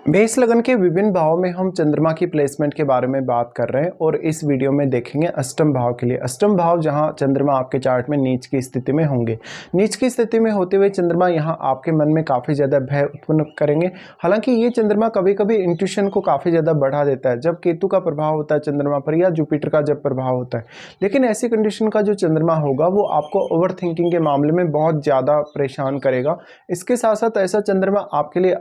मेष लगन के विभिन्न भावों में हम चंद्रमा की प्लेसमेंट के बारे में बात कर रहे हैं और इस वीडियो में देखेंगे अष्टम भाव के लिए। अष्टम भाव जहां चंद्रमा आपके चार्ट में नीच की स्थिति में होंगे। नीच की स्थिति में होते हुए चंद्रमा यहां आपके मन में काफ़ी ज़्यादा भय उत्पन्न करेंगे। हालांकि ये चंद्रमा कभी कभी इंट्यूशन को काफ़ी ज़्यादा बढ़ा देता है जब केतु का प्रभाव होता है चंद्रमा पर या जुपिटर का जब प्रभाव होता है। लेकिन ऐसी कंडीशन का जो चंद्रमा होगा वो आपको ओवर थिंकिंग के मामले में बहुत ज़्यादा परेशान करेगा। इसके साथ साथ ऐसा चंद्रमा आपके लिए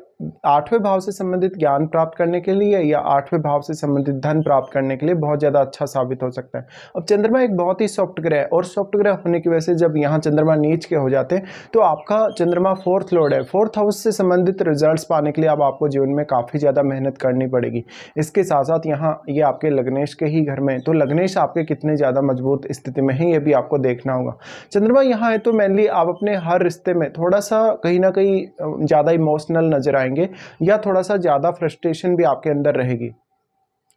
8वें भाव से संबंधित ज्ञान प्राप्त करने के लिए या 8वें भाव से संबंधित धन प्राप्त करने के लिए बहुत ज़्यादा अच्छा साबित हो सकता है। अब चंद्रमा एक बहुत ही सॉफ्ट ग्रह है और सॉफ्ट ग्रह होने की वजह से जब यहाँ चंद्रमा नीच के हो जाते हैं तो आपका चंद्रमा 4th लॉर्ड है। 4th हाउस से संबंधित रिजल्ट्स पाने के लिए अब आपको जीवन में काफ़ी ज़्यादा मेहनत करनी पड़ेगी। इसके साथ साथ यहाँ ये आपके लग्नेश के ही घर में, तो लग्नेश आपके कितने ज़्यादा मजबूत स्थिति में है ये भी आपको देखना होगा। चंद्रमा यहाँ है तो मेनली आप अपने हर रिश्ते में थोड़ा सा कहीं ना कहीं ज़्यादा इमोशनल नजर आएंगे या थोड़ा सा ज़्यादा फ्रस्ट्रेशन भी आपके अंदर रहेगी।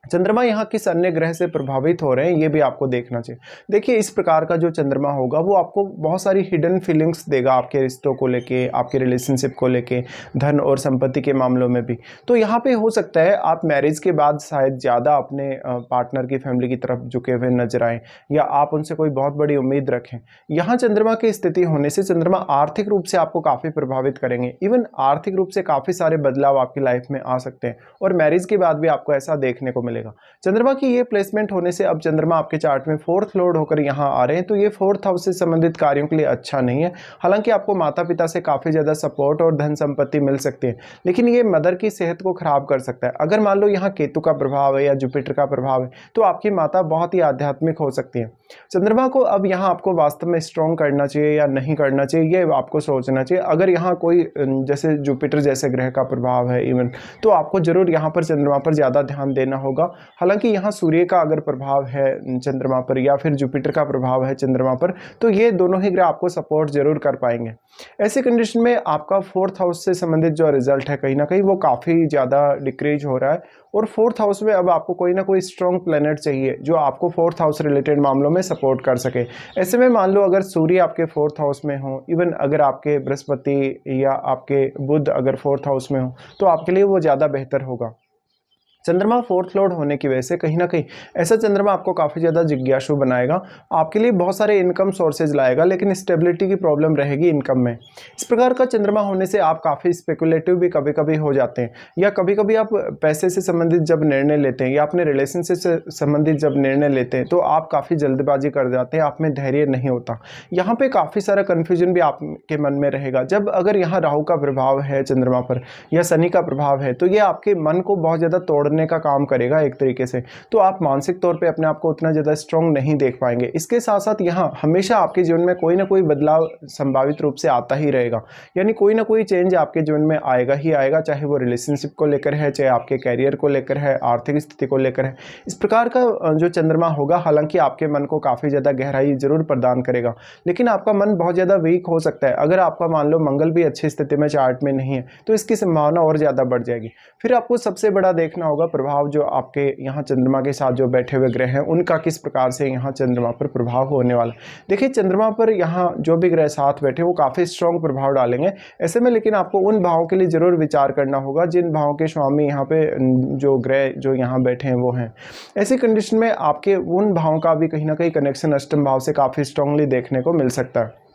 चंद्रमा यहाँ किस अन्य ग्रह से प्रभावित हो रहे हैं ये भी आपको देखना चाहिए। देखिए इस प्रकार का जो चंद्रमा होगा वो आपको बहुत सारी हिडन फीलिंग्स देगा आपके रिश्तों को लेके, आपके रिलेशनशिप को लेके, धन और संपत्ति के मामलों में भी। तो यहाँ पे हो सकता है आप मैरिज के बाद शायद ज़्यादा अपने पार्टनर की फैमिली की तरफ झुके हुए नजर आएँ या आप उनसे कोई बहुत बड़ी उम्मीद रखें। यहाँ चंद्रमा की स्थिति होने से चंद्रमा आर्थिक रूप से आपको काफ़ी प्रभावित करेंगे। इवन आर्थिक रूप से काफ़ी सारे बदलाव आपकी लाइफ में आ सकते हैं और मैरिज के बाद भी आपको ऐसा देखने को मिलेगा। चंद्रमा की ये प्लेसमेंट होने से अब चंद्रमा आपके चार्ट में 4th लॉर्ड होकर यहाँ आ रहे हैं तो ये 4th हाउस से संबंधित कार्यों के लिए अच्छा नहीं है। हालांकि आपको माता पिता से काफ़ी ज़्यादा सपोर्ट और धन संपत्ति मिल सकती है, लेकिन ये मदर की सेहत को खराब कर सकता है। अगर मान लो यहाँ केतु का प्रभाव है या जुपिटर का प्रभाव है तो आपकी माता बहुत ही आध्यात्मिक हो सकती है। चंद्रमा को अब यहाँ आपको वास्तव में स्ट्रॉन्ग करना चाहिए या नहीं करना चाहिए ये आपको सोचना चाहिए। अगर यहाँ कोई जैसे जुपिटर जैसे ग्रह का प्रभाव है इवन, तो आपको जरूर यहाँ पर चंद्रमा पर ज़्यादा ध्यान देना होगा। हालांकि यहाँ सूर्य का अगर प्रभाव है चंद्रमा पर या फिर जुपिटर का प्रभाव है चंद्रमा पर तो ये दोनों ही ग्रह आपको सपोर्ट जरूर कर पाएंगे। ऐसी कंडीशन में आपका 4th हाउस से संबंधित जो रिजल्ट है कहीं ना कहीं वो काफ़ी ज़्यादा डिक्रीज हो रहा है और 4th हाउस में अब आपको कोई ना कोई स्ट्रॉन्ग प्लैनेट चाहिए जो आपको 4th हाउस रिलेटेड मामलों में सपोर्ट कर सके। ऐसे में मान लो अगर सूर्य आपके 4th हाउस में हो, इवन अगर आपके बृहस्पति या आपके बुध अगर 4th हाउस में हो तो आपके लिए वो ज़्यादा बेहतर होगा। चंद्रमा 4th लॉर्ड होने की वजह से कहीं ना कहीं ऐसा चंद्रमा आपको काफ़ी ज़्यादा जिज्ञासु बनाएगा, आपके लिए बहुत सारे इनकम सोर्सेज लाएगा, लेकिन स्टेबिलिटी की प्रॉब्लम रहेगी इनकम में। इस प्रकार का चंद्रमा होने से आप काफ़ी स्पेकुलेटिव भी कभी कभी हो जाते हैं या कभी कभी आप पैसे से संबंधित जब निर्णय लेते हैं या अपने रिलेशनशिप से संबंधित जब निर्णय लेते हैं तो आप काफ़ी जल्दबाजी कर जाते हैं, आप में धैर्य नहीं होता। यहाँ पे काफ़ी सारा कन्फ्यूजन भी आपके मन में रहेगा। जब अगर यहाँ राहु का प्रभाव है चंद्रमा पर या शनि का प्रभाव है तो ये आपके मन को बहुत ज़्यादा तोड़ने का काम करेगा एक तरीके से, तो आप मानसिक तौर पे अपने आप को उतना ज़्यादा स्ट्रॉन्ग नहीं देख पाएंगे। इसके साथ साथ यहाँ हमेशा आपके जीवन में कोई ना कोई बदलाव संभावित रूप से आता ही रहेगा, यानी कोई ना कोई चेंज आपके जीवन में आएगा ही आएगा, चाहे वो रिलेशनशिप को लेकर है, चाहे आपके कैरियर को लेकर है, आर्थिक स्थिति को लेकर है। इस प्रकार का जो चंद्रमा होगा हालांकि आपके मन को काफ़ी ज़्यादा गहराई जरूर प्रदान करेगा, लेकिन आपका मन बहुत ज़्यादा वीक हो सकता है। अगर आपका मान लो मंगल भी अच्छी स्थिति में चार्ट में नहीं है तो इसकी संभावना और ज़्यादा बढ़ जाएगी। फिर आपको सबसे बड़ा देखना होगा प्रभाव जो आपके यहाँ चंद्रमा के साथ जो बैठे हुए ग्रह हैं उनका किस प्रकार से यहाँ चंद्रमा पर प्रभाव होने वाला। देखिए चंद्रमा पर यहाँ जो भी ग्रह साथ बैठे वो काफ़ी स्ट्रॉन्ग प्रभाव डालेंगे ऐसे में, लेकिन आपको उन भावों के लिए जरूर विचार करना होगा जिन भावों के स्वामी यहाँ पे जो ग्रह जो यहाँ बैठे हैं वो हैं। ऐसी कंडीशन में आपके उन भावों का भी कहीं ना कहीं कनेक्शन अष्टम भाव से काफ़ी स्ट्रांगली देखने को मिल सकता है।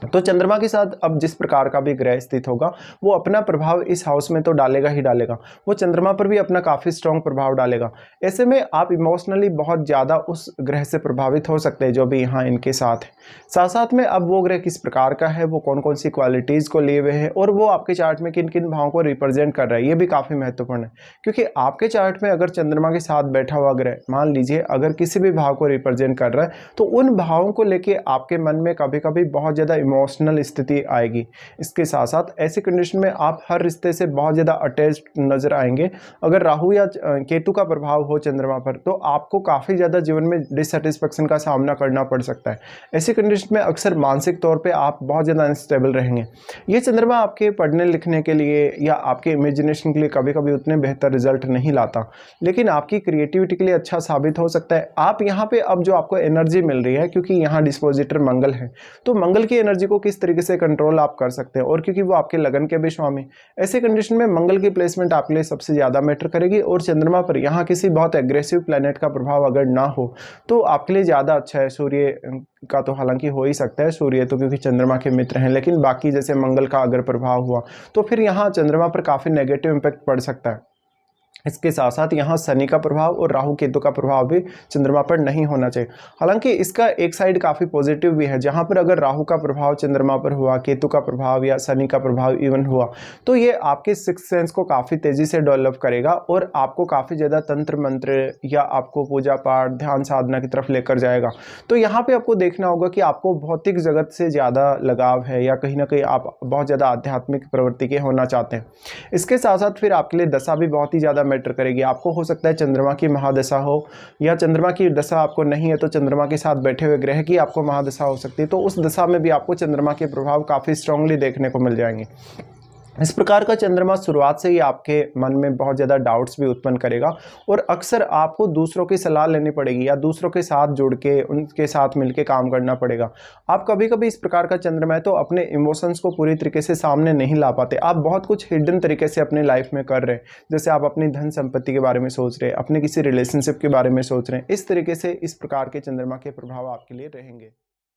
तो चंद्रमा के साथ अब जिस प्रकार का भी ग्रह स्थित होगा वो अपना प्रभाव इस हाउस में तो डालेगा ही डालेगा, वो चंद्रमा पर भी अपना काफ़ी स्ट्रॉन्ग प्रभाव डालेगा। ऐसे में आप इमोशनली बहुत ज़्यादा उस ग्रह से प्रभावित हो सकते हैं जो भी यहाँ इनके साथ है। साथ साथ में अब वो ग्रह किस प्रकार का है, वो कौन कौन सी क्वालिटीज़ को लिए हुए हैं और वो आपके चार्ट में किन किन भावों को रिप्रेजेंट कर रहा है ये भी काफ़ी महत्वपूर्ण है। क्योंकि आपके चार्ट में अगर चंद्रमा के साथ बैठा हुआ ग्रह मान लीजिए अगर किसी भी भाव को रिप्रेजेंट कर रहा है तो उन भावों को लेके आपके मन में कभी कभी बहुत ज़्यादा इमोशनल स्थिति आएगी। इसके साथ साथ ऐसी कंडीशन में आप हर रिश्ते से बहुत ज़्यादा अटैच्ड नजर आएंगे। अगर राहु या केतु का प्रभाव हो चंद्रमा पर तो आपको काफ़ी ज़्यादा जीवन में डिससेटिस्फेक्शन का सामना करना पड़ सकता है। ऐसी कंडीशन में अक्सर मानसिक तौर पे आप बहुत ज़्यादा अनस्टेबल रहेंगे। ये चंद्रमा आपके पढ़ने लिखने के लिए या आपके इमेजिनेशन के लिए कभी कभी उतने बेहतर रिजल्ट नहीं लाता, लेकिन आपकी क्रिएटिविटी के लिए अच्छा साबित हो सकता है। आप यहाँ पे अब जो आपको एनर्जी मिल रही है क्योंकि यहाँ डिस्पोजिटर मंगल है तो मंगल की एनर्जी एनर्जी को किस तरीके से कंट्रोल आप कर सकते हैं, और क्योंकि वो आपके लगन के भी स्वामी, ऐसे कंडीशन में मंगल की प्लेसमेंट आपके लिए सबसे ज़्यादा मैटर करेगी। और चंद्रमा पर यहाँ किसी बहुत एग्रेसिव प्लैनेट का प्रभाव अगर ना हो तो आपके लिए ज़्यादा अच्छा है। सूर्य का तो हालांकि हो ही सकता है, सूर्य तो क्योंकि चंद्रमा के मित्र हैं, लेकिन बाकी जैसे मंगल का अगर प्रभाव हुआ तो फिर यहाँ चंद्रमा पर काफ़ी नेगेटिव इम्पैक्ट पड़ सकता है। इसके साथ साथ यहाँ शनि का प्रभाव और राहु केतु का प्रभाव भी चंद्रमा पर नहीं होना चाहिए। हालांकि इसका एक साइड काफ़ी पॉजिटिव भी है, जहाँ पर अगर राहु का प्रभाव चंद्रमा पर हुआ, केतु का प्रभाव या शनि का प्रभाव इवन हुआ, तो ये आपके सिक्स सेंस को काफ़ी तेज़ी से डेवलप करेगा और आपको काफ़ी ज़्यादा तंत्र मंत्र या आपको पूजा पाठ ध्यान साधना की तरफ लेकर जाएगा। तो यहाँ पर आपको देखना होगा कि आपको भौतिक जगत से ज़्यादा लगाव है या कहीं ना कहीं आप बहुत ज़्यादा आध्यात्मिक प्रवृत्ति के होना चाहते हैं। इसके साथ साथ फिर आपके लिए दशा भी बहुत ही ज़्यादा मैटर करेगी। आपको हो सकता है चंद्रमा की महादशा हो, या चंद्रमा की दशा आपको नहीं है तो चंद्रमा के साथ बैठे हुए ग्रह की आपको महादशा हो सकती है, तो उस दशा में भी आपको चंद्रमा के प्रभाव काफ़ी स्ट्रांगली देखने को मिल जाएंगे। इस प्रकार का चंद्रमा शुरुआत से ही आपके मन में बहुत ज़्यादा डाउट्स भी उत्पन्न करेगा और अक्सर आपको दूसरों की सलाह लेनी पड़ेगी या दूसरों के साथ जुड़ के उनके साथ मिलके काम करना पड़ेगा। आप कभी कभी इस प्रकार का चंद्रमा है तो अपने इमोशंस को पूरी तरीके से सामने नहीं ला पाते। आप बहुत कुछ हिडन तरीके से अपनी लाइफ में कर रहे हैं, जैसे आप अपनी धन संपत्ति के बारे में सोच रहे हैं, अपने किसी रिलेशनशिप के बारे में सोच रहे हैं। इस तरीके से इस प्रकार के चंद्रमा के प्रभाव आपके लिए रहेंगे।